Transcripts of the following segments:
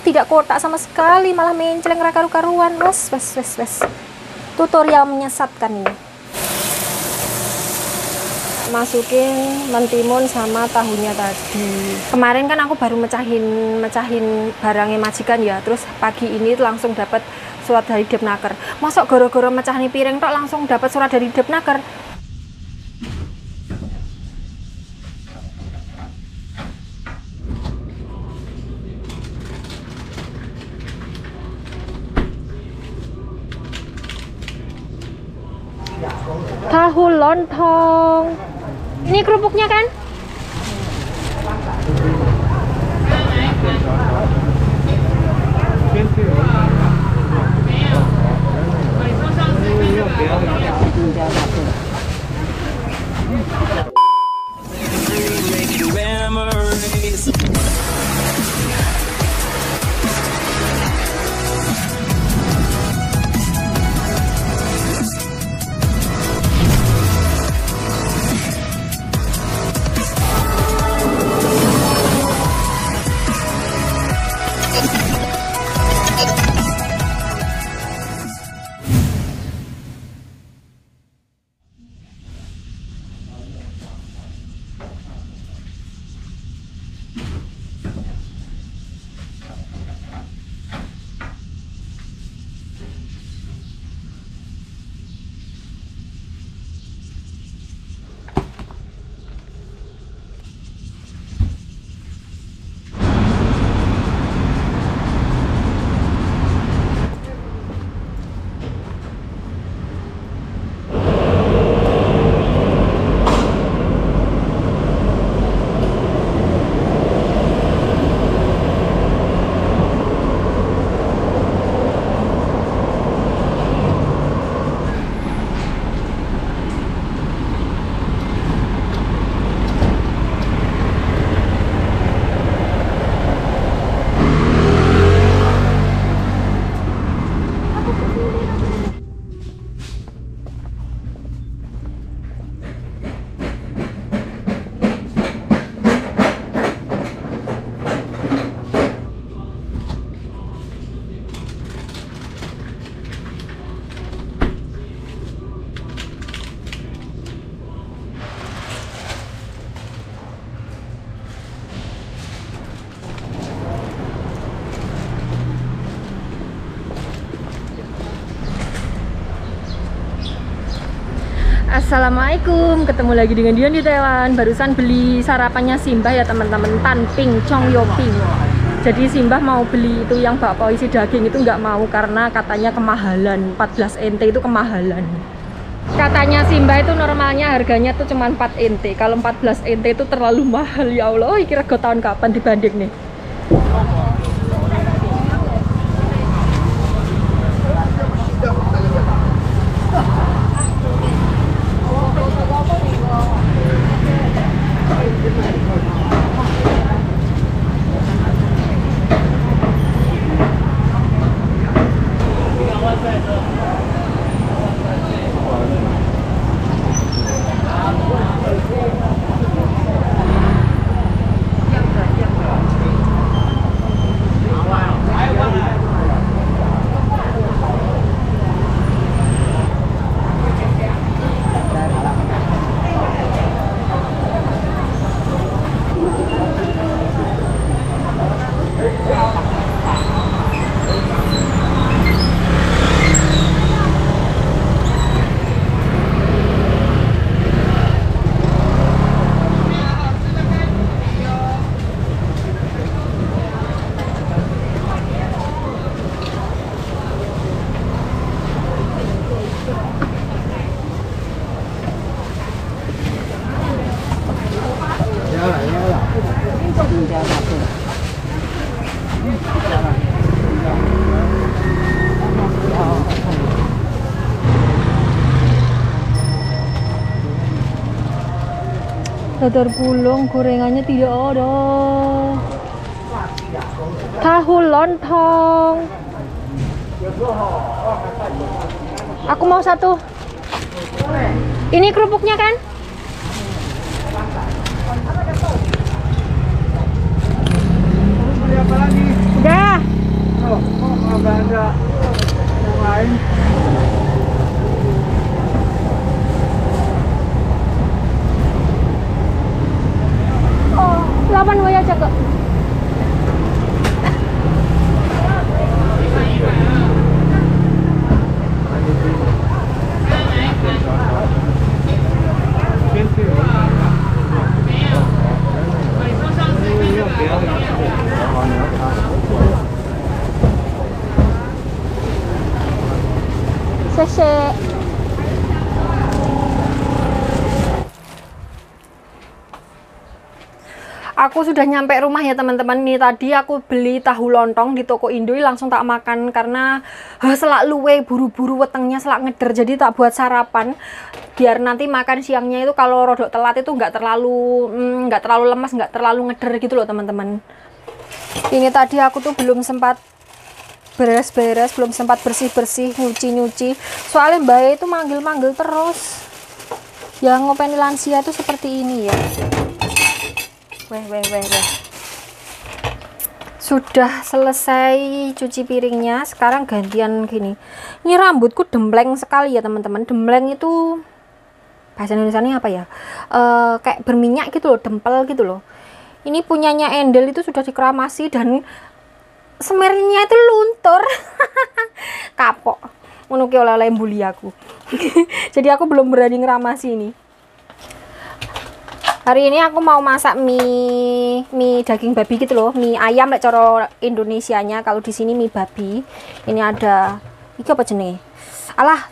tidak kotak sama sekali, malah menceleng karu-karuan. Wes. Tutorial menyesatkan ini. Masukin mentimun sama tahunya tadi. Kemarin kan aku baru mecahin barangnya majikan ya, terus pagi ini langsung dapat surat dari Depnaker. Masuk goro-goro mecahin piring tok langsung dapat surat dari Depnaker. Tahu lontong. Ini kerupuknya kan? Assalamualaikum, ketemu lagi dengan Dian di Thailand. Barusan beli sarapannya Simbah ya teman-teman, Tanping Chong Yoping. Jadi Simbah mau beli itu yang bakpao isi daging, itu nggak mau karena katanya kemahalan. 14 NT itu kemahalan. Katanya Simbah itu normalnya harganya tuh cuma 4 NT. Kalau 14 NT itu terlalu mahal, ya Allah. Kira gue tahun kapan dibanding nih. Dadar gulung gorengannya tidak ada. Tahu lontong. Aku mau satu. Ini kerupuknya kan? Udah. sarapan wae aja kok. Sese. Aku sudah nyampe rumah ya teman-teman. Ini tadi aku beli tahu lontong di toko Indo, langsung tak makan karena selak luwe buru-buru wetengnya selak ngeder, jadi tak buat sarapan biar nanti makan siangnya itu kalau rodok telat itu nggak terlalu lemas, nggak terlalu ngeder gitu loh teman-teman. Ini tadi aku tuh belum sempat beres-beres, belum sempat bersih-bersih, nyuci-nyuci, soalnya mbak itu manggil-manggil terus. Yang ngopeni lansia itu seperti ini ya. Weh. Sudah selesai cuci piringnya, sekarang gantian gini. Ini rambutku dempleng sekali ya teman-teman. Dempleng itu bahasa Indonesianya apa ya? Kayak berminyak gitu loh, dempel gitu loh. Ini punyanya Endel itu sudah dikeramasi dan semernya itu luntur. Kapok. Menuki oleh-oleh bully aku. Jadi aku belum berani ngeramasi ini. Hari ini aku mau masak mie daging babi gitu loh, mie ayam lek cara Indonesianya, kalau di sini mie babi. Ini ada iki apa jenenge? Alah,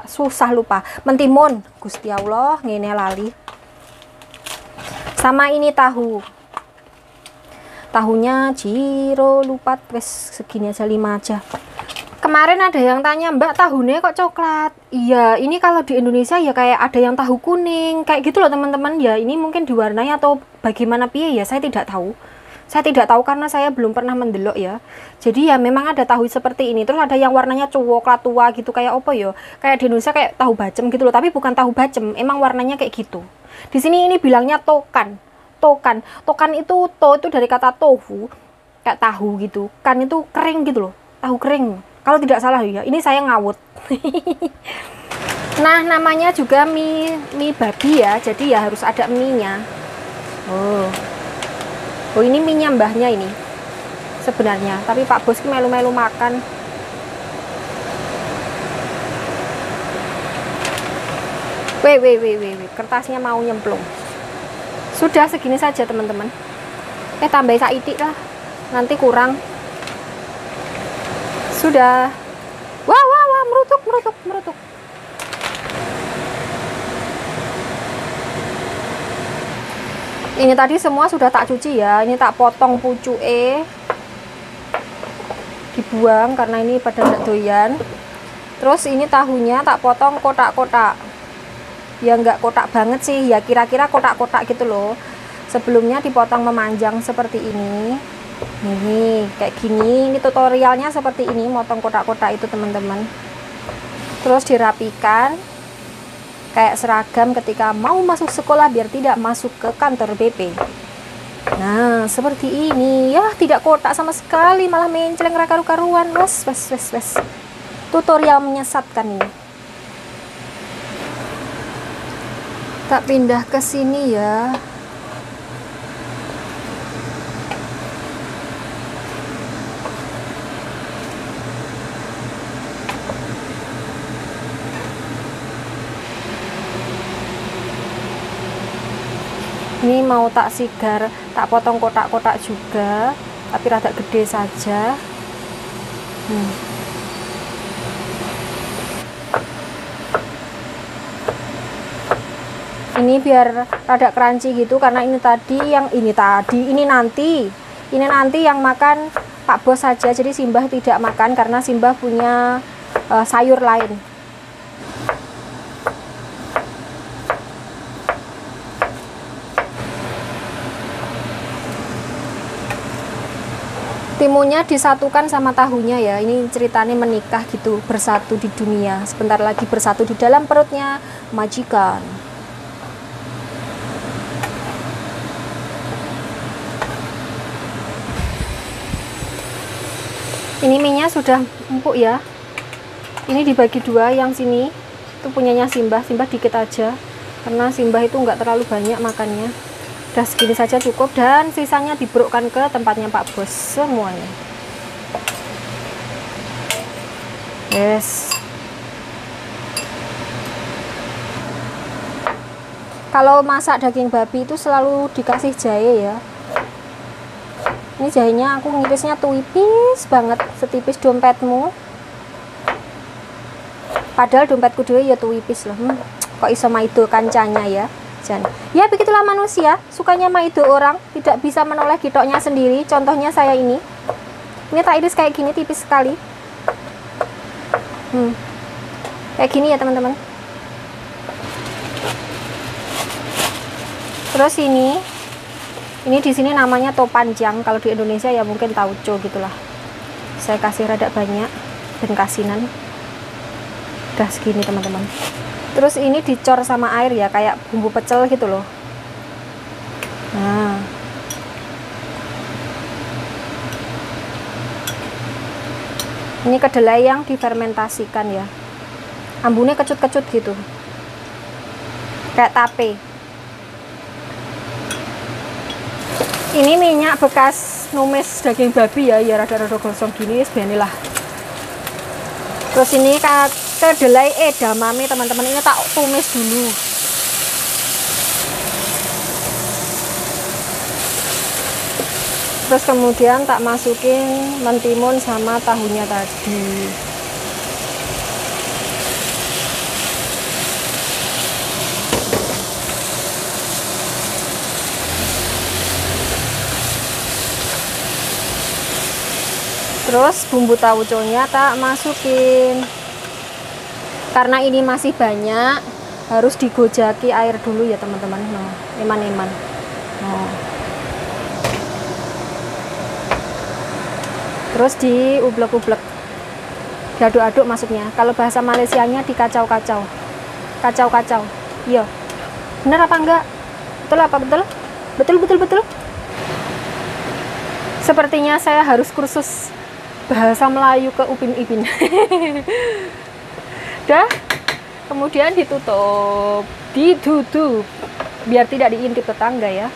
susah lupa. Mentimun, Gusti Allah, ngene lali. Sama ini tahu. Tahunya Jiro lupa, wes segini aja, 5 aja. Kemarin ada yang tanya, Mbak, tahunya kok coklat? Iya, ini kalau di Indonesia ya kayak ada yang tahu kuning, kayak gitu loh teman-teman. Ya ini mungkin diwarnai atau bagaimana piye ya, saya tidak tahu. Saya tidak tahu karena saya belum pernah mendelok ya. Jadi ya memang ada tahu seperti ini. Terus ada yang warnanya coklat tua gitu, kayak apa ya? Kayak di Indonesia kayak tahu bacem gitu loh, tapi bukan tahu bacem, emang warnanya kayak gitu. Di sini ini bilangnya tokan. Tokan itu itu dari kata tofu, kayak tahu gitu. Kan itu kering gitu loh, tahu kering. Kalau tidak salah ya, ini saya ngawut. Nah, namanya juga mie babi ya, jadi ya harus ada mie-nya. Oh ini mie-nya mbahnya ini sebenarnya, tapi Pak Bos melu-melu makan. Weh, kertasnya mau nyemplung. Sudah segini saja teman-teman. Tambahin saitik lah, nanti kurang. Sudah. Wah, merutuk. Ini tadi semua sudah tak cuci ya. Ini tak potong pucuke. Dibuang karena ini pada nggak doyan. Terus ini tahunya tak potong kotak-kotak. Ya nggak kotak banget sih, ya kira-kira kotak-kotak gitu loh. Sebelumnya dipotong memanjang seperti ini. Nih kayak gini, ini tutorialnya seperti ini, motong kotak-kotak itu teman-teman. Terus dirapikan kayak seragam ketika mau masuk sekolah biar tidak masuk ke kantor BP. Nah seperti ini ya, tidak kotak sama sekali, malah menceleng karu-karuan. Wes. Tutorial menyesatkan ini. Tak pindah ke sini ya. Ini mau tak sigar, tak potong kotak-kotak juga, tapi rada gede saja. Ini biar rada crunchy gitu, karena ini nanti yang makan Pak Bos saja, jadi Simbah tidak makan karena Simbah punya sayur lain. Timunnya disatukan sama tahunya ya. Ini ceritanya menikah gitu, bersatu di dunia. Sebentar lagi bersatu di dalam perutnya majikan. Ini minyak sudah empuk ya. Ini dibagi dua, yang sini itu punyanya Simbah dikit aja. Karena Simbah itu nggak terlalu banyak makannya. Udah segini saja cukup, dan sisanya dibrokkan ke tempatnya Pak Bos semuanya. Yes. Kalau masak daging babi itu selalu dikasih jahe ya. Ini jahenya aku ngirisnya tipis banget, setipis dompetmu. Padahal dompetku dulu ya tipis loh. Kok iso maido kancanya ya. Ya begitulah manusia, sukanya maido orang, tidak bisa menoleh gitoknya sendiri. Contohnya saya ini tak iris kayak gini, tipis sekali. Kayak gini ya teman-teman. Terus ini di sini namanya topanjang, kalau di Indonesia ya mungkin tauco gitulah. Saya kasih rada banyak dan kasinan. Udah segini teman-teman. Terus ini dicor sama air ya, kayak bumbu pecel gitu loh. Nah, ini kedelai yang difermentasikan ya, ambune kecut-kecut gitu, kayak tape. Ini minyak bekas numis daging babi ya, rada-rada gosong gini, sebenarnya lah. Terus ini kedelai edamame teman-teman, ini tak tumis dulu. Terus kemudian tak masukin mentimun sama tahunya tadi. Terus bumbu tauconya tak masukin. Karena ini masih banyak, harus digojaki air dulu ya teman-teman. Nah, eman-eman. Nah. Terus diublek-ublek, diaduk-aduk maksudnya. Kalau bahasa Malaysianya dikacau-kacau, kacau-kacau. Iya, bener apa enggak? Betul apa betul? Betul. Sepertinya saya harus kursus bahasa Melayu ke Upin Ipin. Dah, kemudian ditutup biar tidak diintip tetangga ya.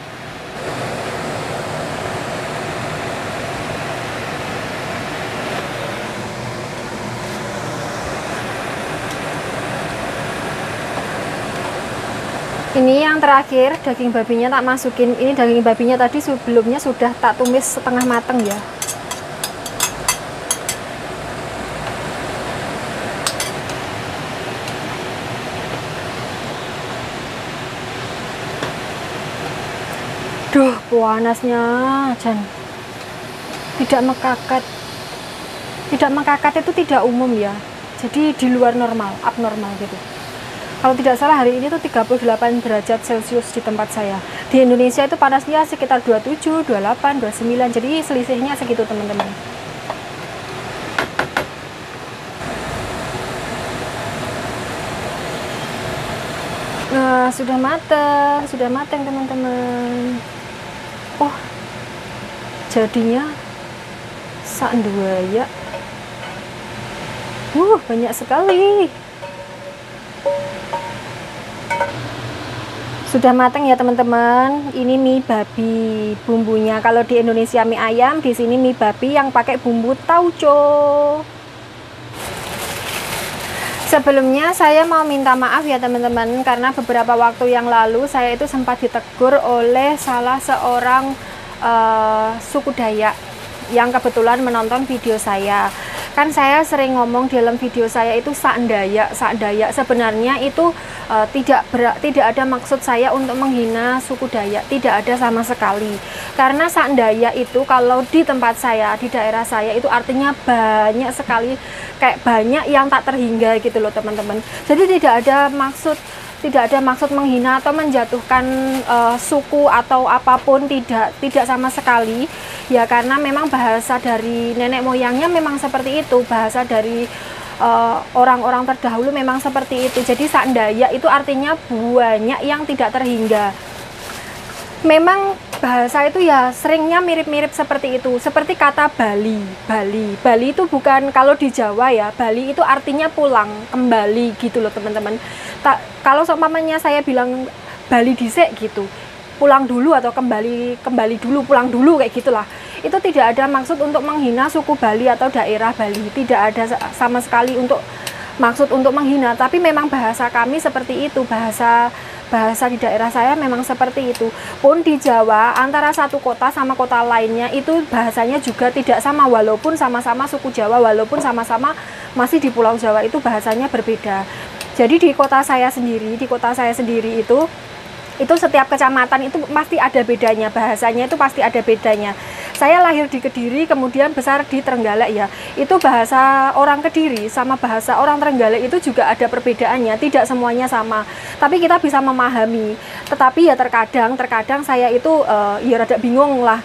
Ini yang terakhir, daging babinya tak masukin. Ini daging babinya tadi sebelumnya sudah tak tumis setengah mateng ya. Duh, panasnya, Jan. Tidak mekakat. Tidak mekakat itu tidak umum ya. Jadi di luar normal, abnormal gitu. Kalau tidak salah hari ini tuh 38 derajat Celcius di tempat saya. Di Indonesia itu panasnya sekitar 27, 28, 29. Jadi selisihnya segitu teman-teman. Nah, sudah mateng teman-teman. Oh, jadinya sak dua ya. Banyak sekali. Sudah matang ya teman-teman. Ini mie babi bumbunya. Kalau di Indonesia mie ayam, di sini mie babi yang pakai bumbu tauco. Sebelumnya saya mau minta maaf ya teman-teman, karena beberapa waktu yang lalu saya itu sempat ditegur oleh salah seorang suku Dayak yang kebetulan menonton video saya. Kan saya sering ngomong di dalam video saya itu sak Dayak. Sebenarnya itu tidak ada maksud saya untuk menghina suku Dayak, tidak ada sama sekali. Karena sak Dayak itu kalau di tempat saya, di daerah saya itu artinya banyak sekali, kayak banyak yang tak terhingga gitu loh teman-teman. Jadi tidak ada maksud menghina atau menjatuhkan suku atau apapun, tidak sama sekali ya, karena memang bahasa dari nenek moyangnya memang seperti itu, bahasa dari orang-orang terdahulu memang seperti itu. Jadi sak Dayak itu artinya banyak yang tidak terhingga. Memang bahasa itu ya seringnya mirip-mirip seperti itu, seperti kata Bali itu bukan, kalau di Jawa ya, Bali itu artinya pulang, kembali gitu loh teman-teman. Kalau seumpamanya saya bilang Bali dhisik gitu, pulang dulu atau kembali dulu, pulang dulu kayak gitulah. Itu tidak ada maksud untuk menghina suku Bali atau daerah Bali, tidak ada sama sekali maksud untuk menghina, tapi memang bahasa kami seperti itu, bahasa di daerah saya memang seperti itu. Pun di Jawa antara satu kota sama kota lainnya itu bahasanya juga tidak sama, walaupun sama-sama suku Jawa, walaupun sama-sama masih di Pulau Jawa, itu bahasanya berbeda. Jadi di kota saya sendiri itu setiap kecamatan itu pasti ada bedanya, bahasanya itu pasti ada bedanya. Saya lahir di Kediri, kemudian besar di Trenggalek ya. Itu bahasa orang Kediri sama bahasa orang Trenggalek itu juga ada perbedaannya, tidak semuanya sama. Tapi kita bisa memahami. Tetapi ya terkadang saya itu ya rada bingung lah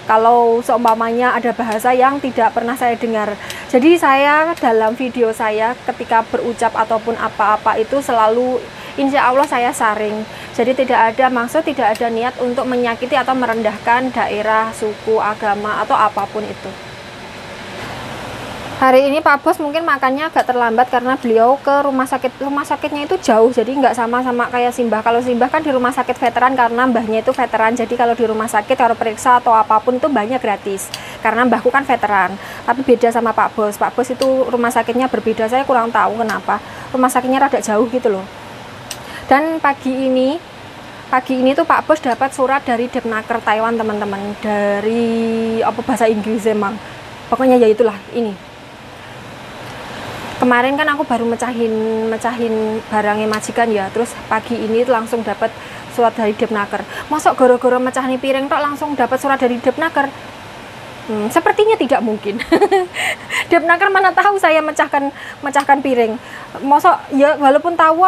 kalau seumpamanya ada bahasa yang tidak pernah saya dengar. Jadi saya dalam video saya ketika berucap ataupun apa-apa itu selalu insya Allah saya saring. Jadi tidak ada maksud, tidak ada niat untuk menyakiti atau merendahkan daerah, suku, agama, atau apapun itu. Hari ini Pak Bos mungkin makannya agak terlambat karena beliau ke rumah sakit. Rumah sakitnya itu jauh, jadi nggak sama kayak Simbah. Kalau Simbah kan di rumah sakit veteran karena mbahnya itu veteran. Jadi kalau di rumah sakit, kalau periksa atau apapun itu mbahnya gratis. Karena mbahku kan veteran. Tapi beda sama Pak Bos. Pak Bos itu rumah sakitnya berbeda. Saya kurang tahu kenapa. Rumah sakitnya rada jauh gitu loh. Dan pagi ini tuh Pak Bos dapat surat dari Depnaker Taiwan, teman-teman, dari apa bahasa Inggris emang. Pokoknya ya itulah ini. Kemarin kan aku baru mecahin barangnya majikan ya, terus pagi ini langsung dapat surat dari Depnaker. Masuk goro-goro mecahin piring tok langsung dapat surat dari Depnaker? Sepertinya tidak mungkin. Depnaker mana tahu saya mecahkan piring. Masuk ya walaupun tahu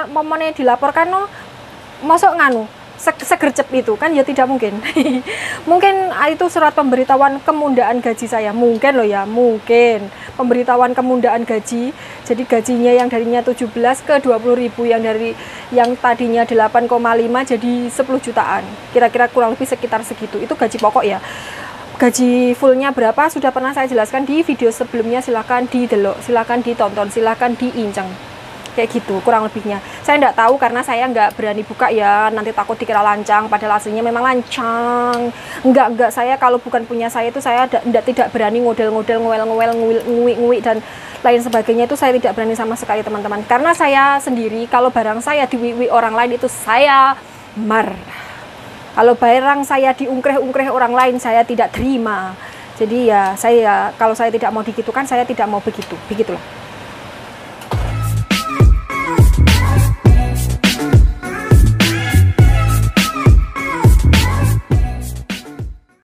momennya dilaporkan no, masuk nganu segercep itu kan ya tidak mungkin. Mungkin itu surat pemberitahuan kemundaan gaji saya, mungkin loh ya, mungkin pemberitahuan kemundaan gaji. Jadi gajinya yang darinya 17 ke 20.000, yang tadinya 8,5 jadi 10 jutaan. Kira-kira kurang lebih sekitar segitu. Itu gaji pokok ya. Gaji fullnya berapa sudah pernah saya jelaskan di video sebelumnya, silahkan didelok, silahkan ditonton, silahkan diinceng. Kayak gitu kurang lebihnya. Saya nggak tahu karena saya nggak berani buka ya, nanti takut dikira lancang, padahal aslinya memang lancang. Enggak, saya kalau bukan punya saya itu saya tidak berani ngowel-ngowel, nguwi dan lain sebagainya, itu saya tidak berani sama sekali teman-teman. Karena saya sendiri kalau barang saya diwiwi orang lain itu saya marah. Kalau barang saya diungkreh-ungkreh orang lain saya tidak terima. Jadi ya kalau saya tidak mau digitukan, saya tidak mau begitulah.